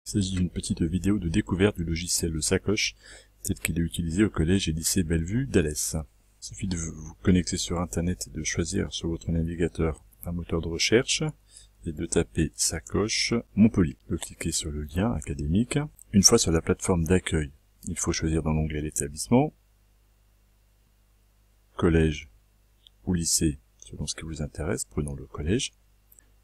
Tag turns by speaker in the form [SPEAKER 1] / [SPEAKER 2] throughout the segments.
[SPEAKER 1] Il s'agit d'une petite vidéo de découverte du logiciel Sacoche, tel qu'il est utilisé au collège et lycée Bellevue d'Alès. Il suffit de vous connecter sur internet et de choisir sur votre navigateur un moteur de recherche et de taper Sacoche Montpellier. De cliquer sur le lien académique. Une fois sur la plateforme d'accueil, il faut choisir dans l'onglet l'établissement, collège ou lycée selon ce qui vous intéresse, prenons le collège.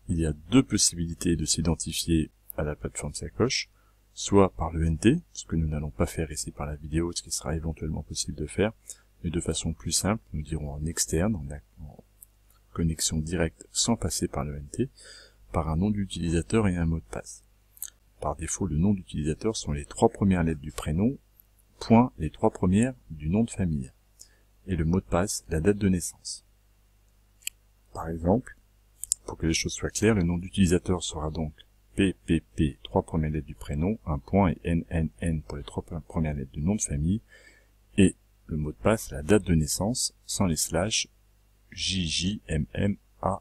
[SPEAKER 1] Il y a deux possibilités de s'identifier à la plateforme Sacoche, soit par l'ENT, ce que nous n'allons pas faire ici par la vidéo, ce qui sera éventuellement possible de faire, mais de façon plus simple, nous dirons en externe, en connexion directe sans passer par l'ENT, par un nom d'utilisateur et un mot de passe. Par défaut, le nom d'utilisateur sont les 3 premières lettres du prénom, point les 3 premières du nom de famille, et le mot de passe, la date de naissance. Par exemple, pour que les choses soient claires, le nom d'utilisateur sera donc PPP, 3 premières lettres du prénom, un point et NNN pour les 3 premières lettres du nom de famille, et le mot de passe, la date de naissance, sans les slash, JJMMAAA.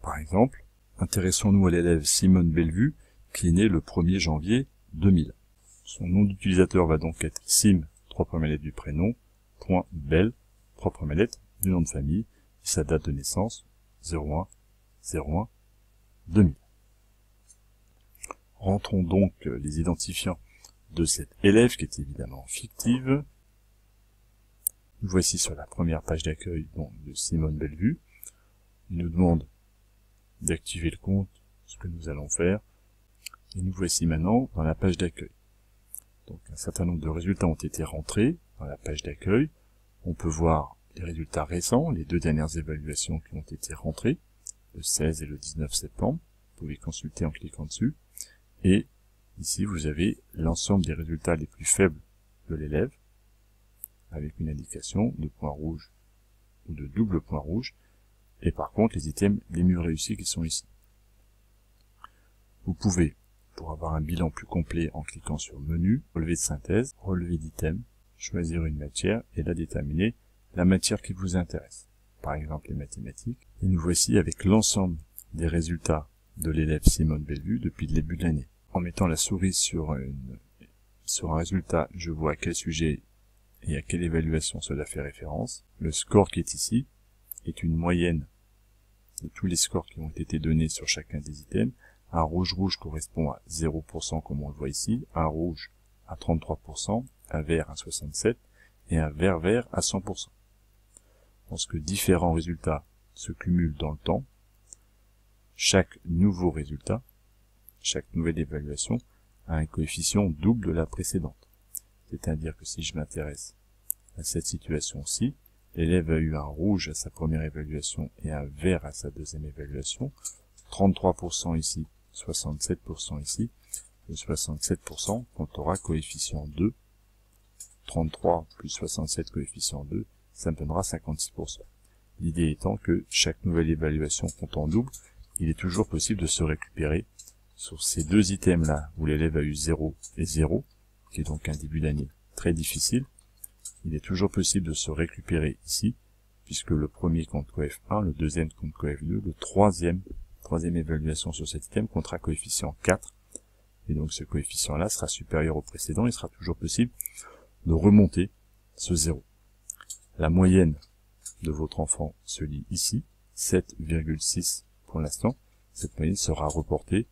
[SPEAKER 1] Par exemple, intéressons-nous à l'élève Simone Bellevue, qui est né le 1er janvier 2000. Son nom d'utilisateur va donc être sim, 3 premières lettres du prénom, point bell, 3 premières lettres du nom de famille, et sa date de naissance, 01/01/2000. Rentrons donc les identifiants de cet élève qui est évidemment fictive. Nous voici sur la première page d'accueil de Simone Bellevue. Il nous demande d'activer le compte, ce que nous allons faire. Et nous voici maintenant dans la page d'accueil. Donc un certain nombre de résultats ont été rentrés dans la page d'accueil. On peut voir les résultats récents, les 2 dernières évaluations qui ont été rentrées, le 16 et le 19 septembre. Vous pouvez consulter en cliquant dessus. Et ici, vous avez l'ensemble des résultats les plus faibles de l'élève, avec une indication de point rouge ou de double point rouge. Et par contre, les items les mieux réussis qui sont ici. Vous pouvez, pour avoir un bilan plus complet en cliquant sur Menu, relevé de synthèse, relevé d'item, choisir une matière et là déterminer la matière qui vous intéresse. Par exemple les mathématiques. Et nous voici avec l'ensemble des résultats de l'élève Simone Bellevue depuis le début de l'année. En mettant la souris sur un résultat, je vois à quel sujet et à quelle évaluation cela fait référence. Le score qui est ici est une moyenne de tous les scores qui ont été donnés sur chacun des items. Un rouge correspond à 0% comme on le voit ici, un rouge à 33%, un vert à 67% et un vert à 100%. Lorsque différents résultats se cumulent dans le temps, chaque nouveau résultat, chaque nouvelle évaluation a un coefficient double de la précédente. C'est-à-dire que si je m'intéresse à cette situation-ci, l'élève a eu un rouge à sa première évaluation et un vert à sa deuxième évaluation, 33% ici, 67% ici, le 67% comptera coefficient 2, 33 plus 67 coefficient 2, ça me donnera 56%. L'idée étant que chaque nouvelle évaluation comptant double, il est toujours possible de se récupérer sur ces 2 items-là où l'élève a eu 0 et 0, qui est donc un début d'année très difficile. Il est toujours possible de se récupérer ici, puisque le premier compte coef 1, le deuxième compte coef 2, le troisième évaluation sur cet item comptera coefficient 4, et donc ce coefficient-là sera supérieur au précédent, il sera toujours possible de remonter ce 0. La moyenne de votre enfant se lit ici, 7,6 pour l'instant. Cette moyenne sera reportée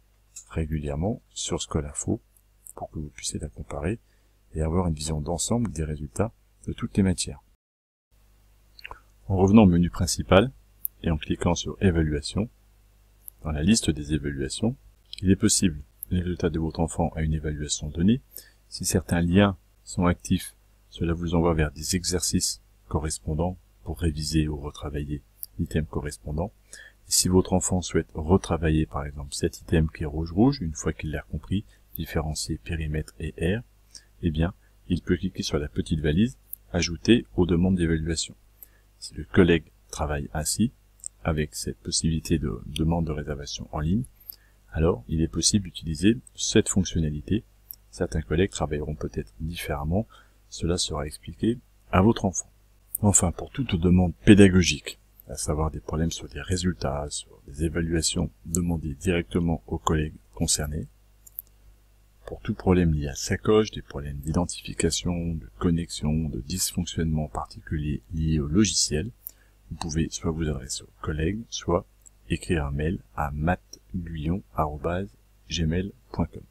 [SPEAKER 1] régulièrement sur Scholinfo pour que vous puissiez la comparer et avoir une vision d'ensemble des résultats de toutes les matières. En revenant au menu principal et en cliquant sur Évaluation, dans la liste des évaluations, il est possible les résultats de votre enfant à une évaluation donnée. Si certains liens sont actifs, cela vous envoie vers des exercices correspondants pour réviser ou retravailler l'item correspondant. Et si votre enfant souhaite retravailler par exemple cet item qui est rouge, une fois qu'il l'a compris, différencier périmètre et R, eh bien, il peut cliquer sur la petite valise « Ajouter aux demandes d'évaluation ». Si le collègue travaille ainsi, avec cette possibilité de demande de réservation en ligne, alors il est possible d'utiliser cette fonctionnalité. Certains collègues travailleront peut-être différemment, cela sera expliqué à votre enfant. Enfin, pour toute demande pédagogique, à savoir des problèmes sur des résultats, sur des évaluations demandées directement aux collègues concernés, Pour tout problème lié à Sacoche, des problèmes d'identification, de connexion, de dysfonctionnement particulier lié au logiciel, vous pouvez soit vous adresser aux collègues, soit écrire un mail à mattguyon@gmail.com.